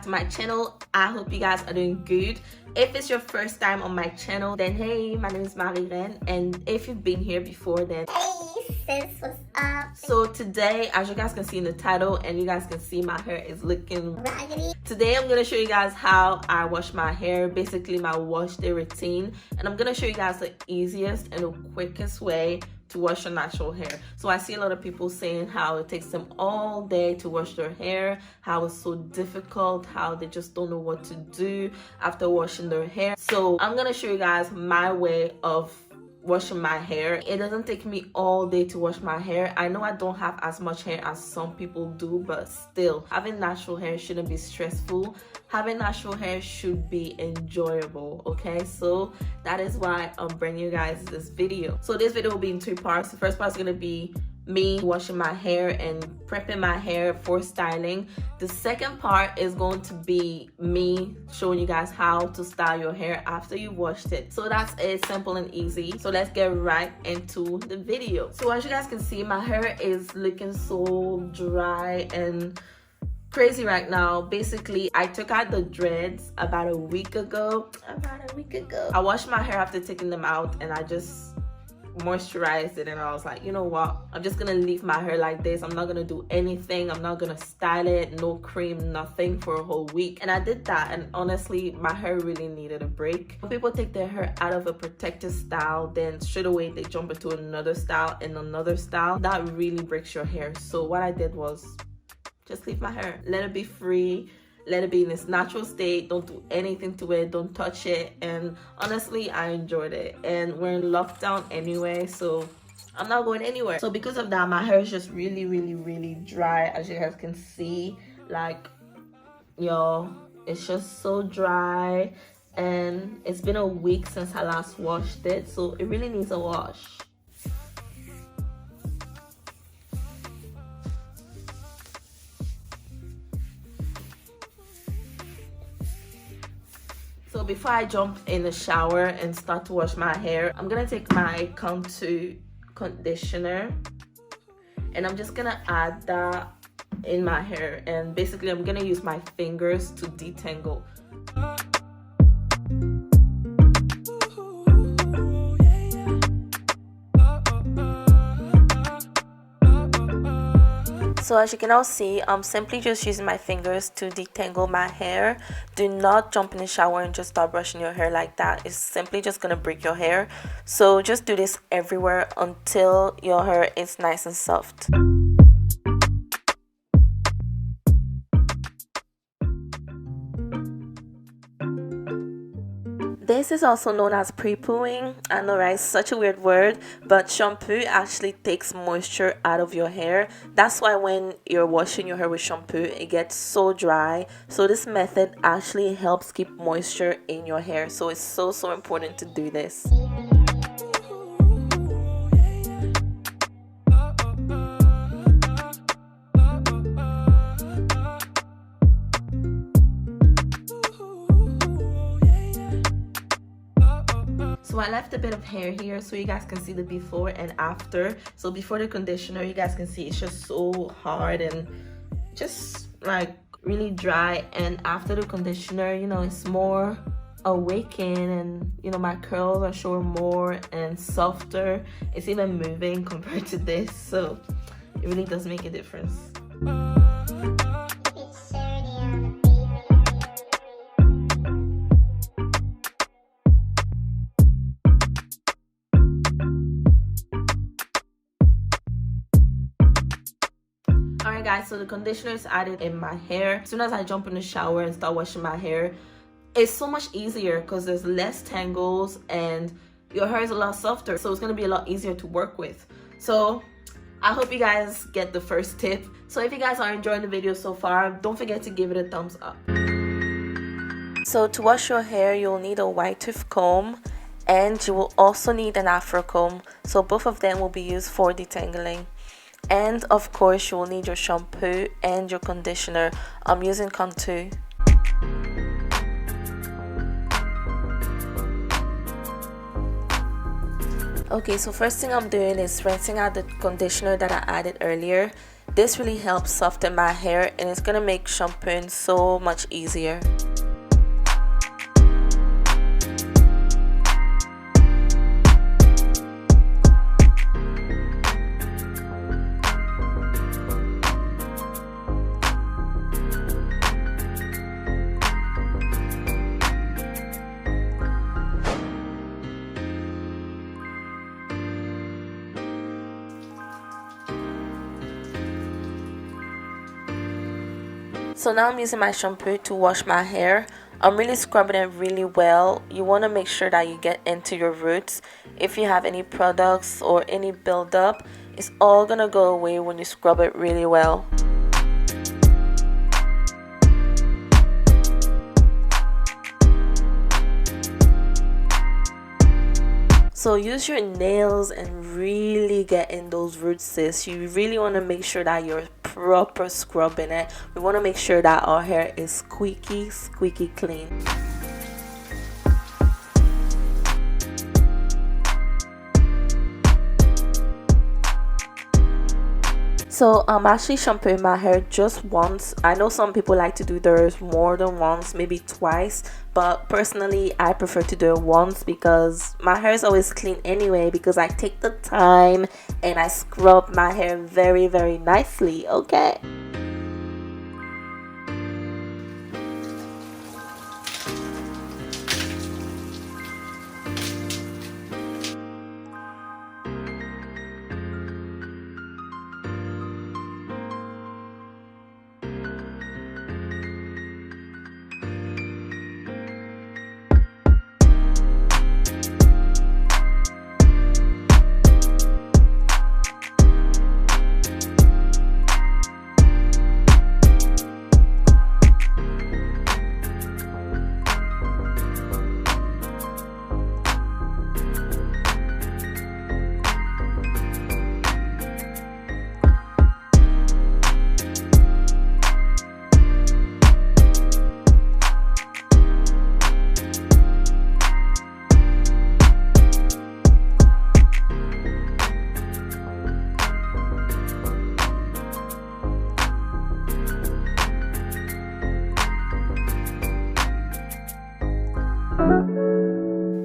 to my channel. I hope you guys are doing good. If it's your first time on my channel, then hey, my name is Marie-Ren, and if you've been here before, then hey sis, what's up? So today, as you guys can see in the title, and you guys can see my hair is looking raggedy. Today I'm gonna show you guys how I wash my hair, basically my wash day routine, and I'm gonna show you guys the easiest and the quickest way to wash your natural hair. So I see a lot of people saying how it takes them all day to wash their hair, how it's so difficult, how they just don't know what to do after washing their hair. So I'm gonna show you guys my way of washing my hair. It doesn't take me all day to wash my hair. I know I don't have as much hair as some people do, but still, having natural hair shouldn't be stressful. Having natural hair should be enjoyable, okay? So that is why I'm bringing you guys this video. So this video will be in 2 parts. The first part is gonna be me washing my hair and prepping my hair for styling. The second part is going to be me showing you guys how to style your hair after you washed it. So that's it, simple and easy. So let's get right into the video. So as you guys can see, my hair is looking so dry and crazy right now. Basically, I took out the dreads about a week ago. I washed my hair after taking them out, and I just moisturized it, and I was like, you know what, I'm just gonna leave my hair like this. I'm not gonna do anything. I'm not gonna style it, no cream, nothing, for a whole week. And I did that, and honestly, my hair really needed a break. When people take their hair out of a protected style, then straight away they jump into another style and another style. That really breaks your hair. So what I did was just leave my hair, let it be free, let it be in its natural state. Don't do anything to it, don't touch it. And honestly, I enjoyed it. And we're in lockdown anyway, so I'm not going anywhere. So because of that, my hair is just really dry. As you guys can see, like, yo, it's just so dry, and it's been a week since I last washed it, so it really needs a wash. So before I jump in the shower and start to wash my hair, I'm gonna take my contour conditioner, and I'm just gonna add that in my hair, and basically I'm gonna use my fingers to detangle. So as you can all see, I'm simply just using my fingers to detangle my hair. Do not jump in the shower and just start brushing your hair like that. It's simply just gonna break your hair. So just do this everywhere until your hair is nice and soft. This is also known as prepooing. I know, right? Such a weird word, but shampoo actually takes moisture out of your hair. That's why when you're washing your hair with shampoo, it gets so dry. So this method actually helps keep moisture in your hair. So it's so important to do this. So I left a bit of hair here so you guys can see the before and after. So before the conditioner, you guys can see it's just so hard and just like really dry, and after the conditioner, you know, it's more awakened, and you know, my curls are showing more and softer. It's even moving compared to this, so it really does make a difference. Alright guys, so the conditioner is added in my hair. As soon as I jump in the shower and start washing my hair, it's so much easier because there's less tangles and your hair is a lot softer, so it's going to be a lot easier to work with. So I hope you guys get the first tip. So if you guys are enjoying the video so far, don't forget to give it a thumbs up. So to wash your hair, you'll need a white tooth comb, and you will also need an afro comb. So both of them will be used for detangling. And of course, you will need your shampoo and your conditioner. I'm using contour. Okay, so first thing I'm doing is rinsing out the conditioner that I added earlier. This really helps soften my hair and it's gonna make shampooing so much easier. So now I'm using my shampoo to wash my hair. I'm really scrubbing it really well. You want to make sure that you get into your roots. If you have any products or any buildup, it's all gonna go away when you scrub it really well. So use your nails and really get in those roots, sis. You really want to make sure that you're proper scrubbing it. We want to make sure that our hair is squeaky clean. So I'm actually shampooing my hair just once. I know some people like to do theirs more than once, maybe twice, but personally I prefer to do it once because my hair is always clean anyway, because I take the time and I scrub my hair very nicely, okay?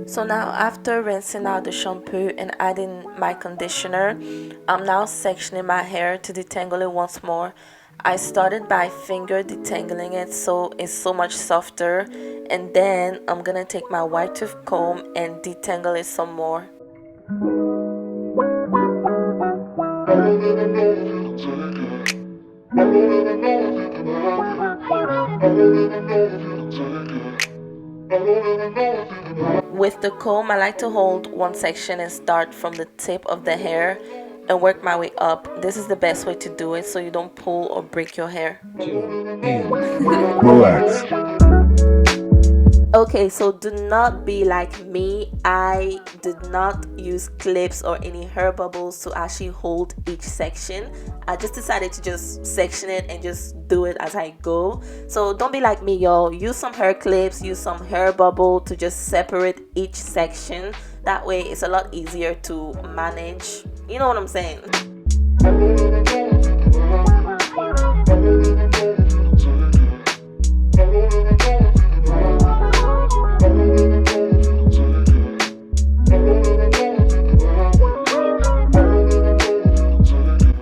So now after rinsing out the shampoo and adding my conditioner, I'm now sectioning my hair to detangle it once more. I started by finger detangling it so it's so much softer, and then I'm gonna take my wide tooth comb and detangle it some more. With the comb, I like to hold one section and start from the tip of the hair and work my way up. This is the best way to do it so you don't pull or break your hair. Relax. Okay, so do not be like me. I did not use clips or any hair bubbles to actually hold each section. I just decided to just section it and just do it as I go. So don't be like me, y'all. Use some hair clips, use some hair bubble to just separate each section. That way it's a lot easier to manage. You know what I'm saying?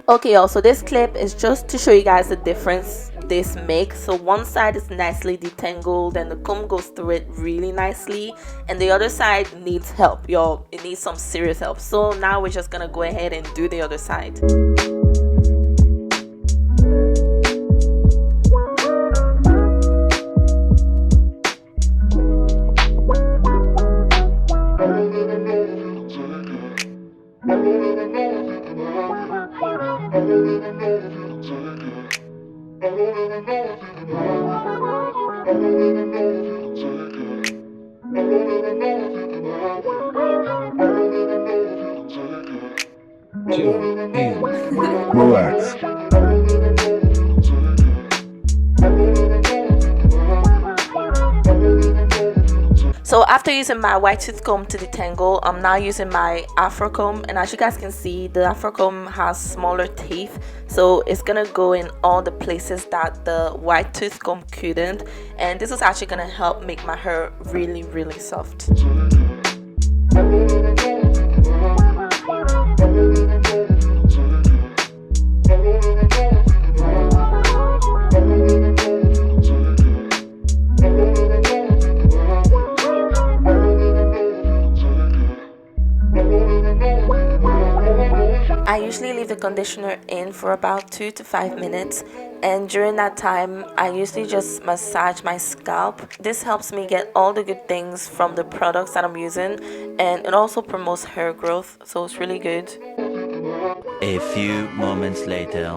Okay, y'all, so this clip is just to show you guys the difference this makes. So one side is nicely detangled and the comb goes through it really nicely, and the other side needs help, y'all. It needs some serious help. So now we're just gonna go ahead and do the other side. Relax. So after after using my white tooth comb to detangle, I'm now using my Afro comb, and as you guys can see, the Afro comb has smaller teeth, so it's gonna go in all the places that the white tooth comb couldn't, and this is actually gonna help make my hair really soft. I usually leave the conditioner in for about 2 to 5 minutes, and during that time I usually just massage my scalp. This helps me get all the good things from the products that I'm using, and it also promotes hair growth, so it's really good. A few moments later.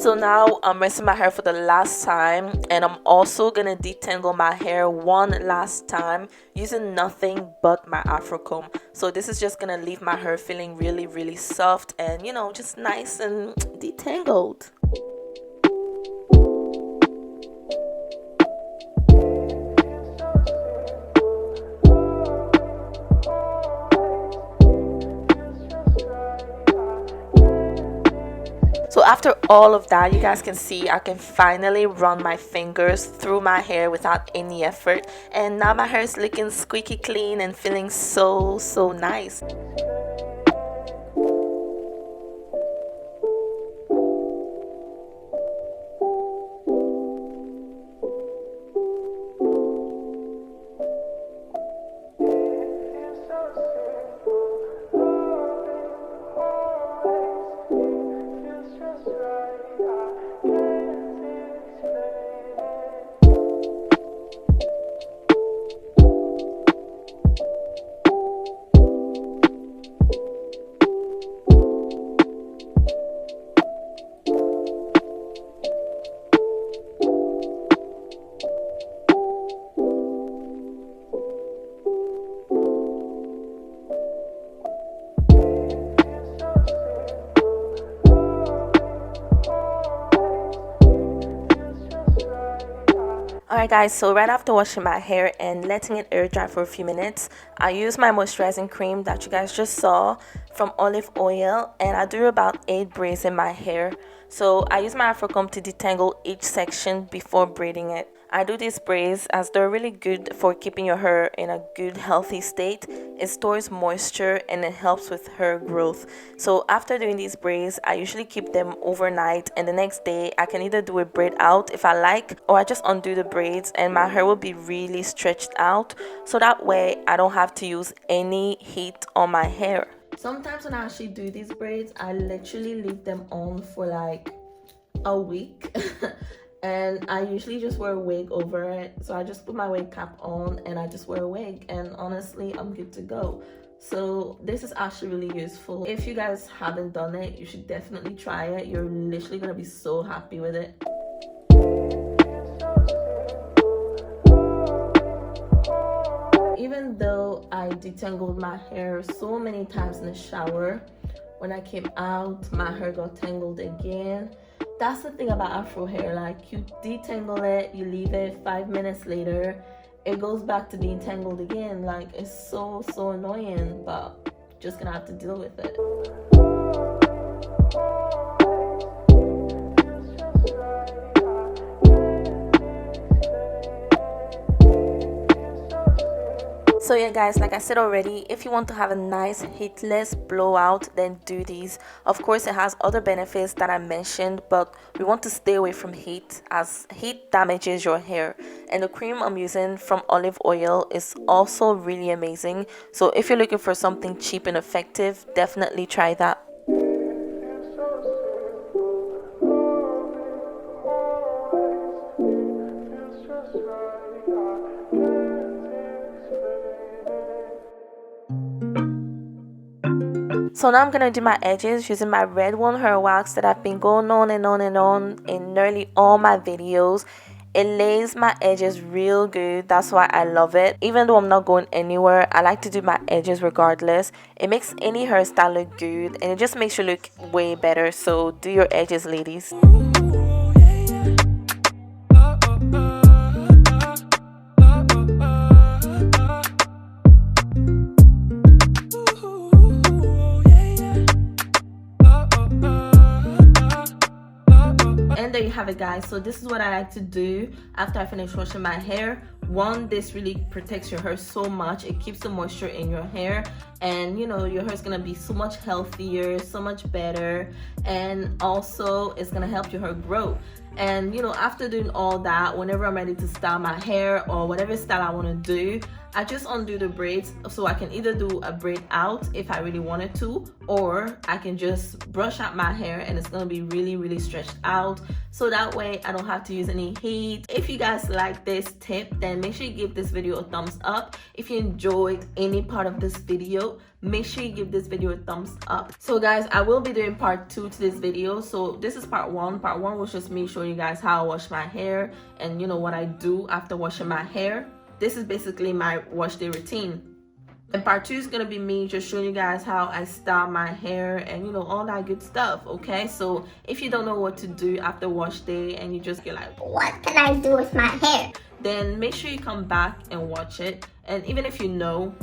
So now I'm rinsing my hair for the last time, and I'm also gonna detangle my hair one last time using nothing but my Afro comb. So this is just gonna leave my hair feeling really soft and, you know, just nice and detangled. So after all of that, you guys can see I can finally run my fingers through my hair without any effort, and now my hair is looking squeaky clean and feeling so nice. Alright guys, so right after washing my hair and letting it air dry for a few minutes, I use my moisturizing cream that you guys just saw from Olive Oil, and I do about 8 braids in my hair. So I use my Afro comb to detangle each section before braiding it. I do these braids as they're really good for keeping your hair in a good healthy state. It stores moisture and it helps with hair growth. So after doing these braids, I usually keep them overnight, and the next day I can either do a braid out if I like, or I just undo the braids and my hair will be really stretched out, so that way I don't have to use any heat on my hair. Sometimes when I actually do these braids, I literally leave them on for like a week and I usually just wear a wig over it. So I just put my wig cap on and I just wear a wig, and honestly I'm good to go. So this is actually really useful. If you guys haven't done it, you should definitely try it. You're literally gonna be so happy with it. Even though I detangled my hair so many times in the shower, when I came out my hair got tangled again. That's the thing about Afro hair, like you detangle it, you leave it, 5 minutes later it goes back to being tangled again. Like it's so annoying, but just gonna have to deal with it. So yeah guys, like I said already, if you want to have a nice heatless blowout, then do these. Of course it has other benefits that I mentioned, but we want to stay away from heat as heat damages your hair. And the cream I'm using from Olive Oil is also really amazing. So if you're looking for something cheap and effective, definitely try that. So now I'm gonna do my edges using my red one hair wax that I've been going on and on and on in nearly all my videos. It lays my edges real good. That's why I love it. Even though I'm not going anywhere, I like to do my edges regardless. It makes any hairstyle look good and it just makes you look way better. So do your edges, ladies. And there you have it, guys. So this is what I like to do after I finish washing my hair. One, this really protects your hair so much. It keeps the moisture in your hair, and you know, your hair is gonna be so much healthier, so much better, and also it's gonna help your hair grow. And you know, after doing all that, whenever I'm ready to style my hair or whatever style I want to do, I just undo the braids. So I can either do a braid out if I really wanted to, or I can just brush out my hair and it's gonna be really stretched out, so that way I don't have to use any heat. If you guys like this tip, then make sure you give this video a thumbs up. If you enjoyed any part of this video, make sure you give this video a thumbs up. So guys, I will be doing part 2 to this video. So this is part 1. Part 1 was just me showing you guys how I wash my hair and you know what I do after washing my hair. This is basically my wash day routine. And part 2 is gonna be me just showing you guys how I style my hair and you know, all that good stuff. Okay, so if you don't know what to do after wash day and you just get like, What can I do with my hair? then make sure you come back and watch it. And even if you know,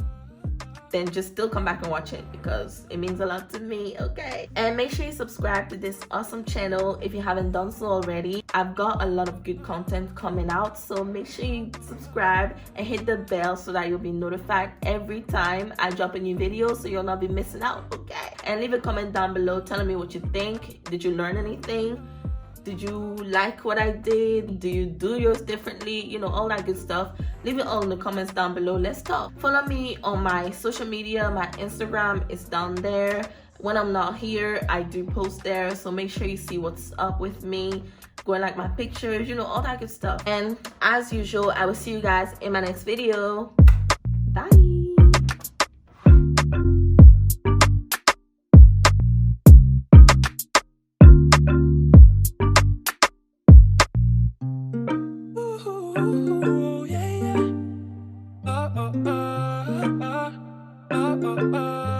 then just still come back and watch it because it means a lot to me. Okay, and make sure you subscribe to this awesome channel if you haven't done so already. I've got a lot of good content coming out, so make sure you subscribe and hit the bell so that you'll be notified every time I drop a new video, so you'll not be missing out. Okay, and leave a comment down below telling me what you think. Did you learn anything? Did you like what I did? Do you do yours differently? You know, all that good stuff. Leave it all in the comments down below. Let's talk. Follow me on my social media. My Instagram is down there. When I'm not here, I do post there. So make sure you see what's up with me. Go and like my pictures, you know, all that good stuff. And as usual, I will see you guys in my next video. Bye. Oh, oh, oh, oh, oh, oh, oh.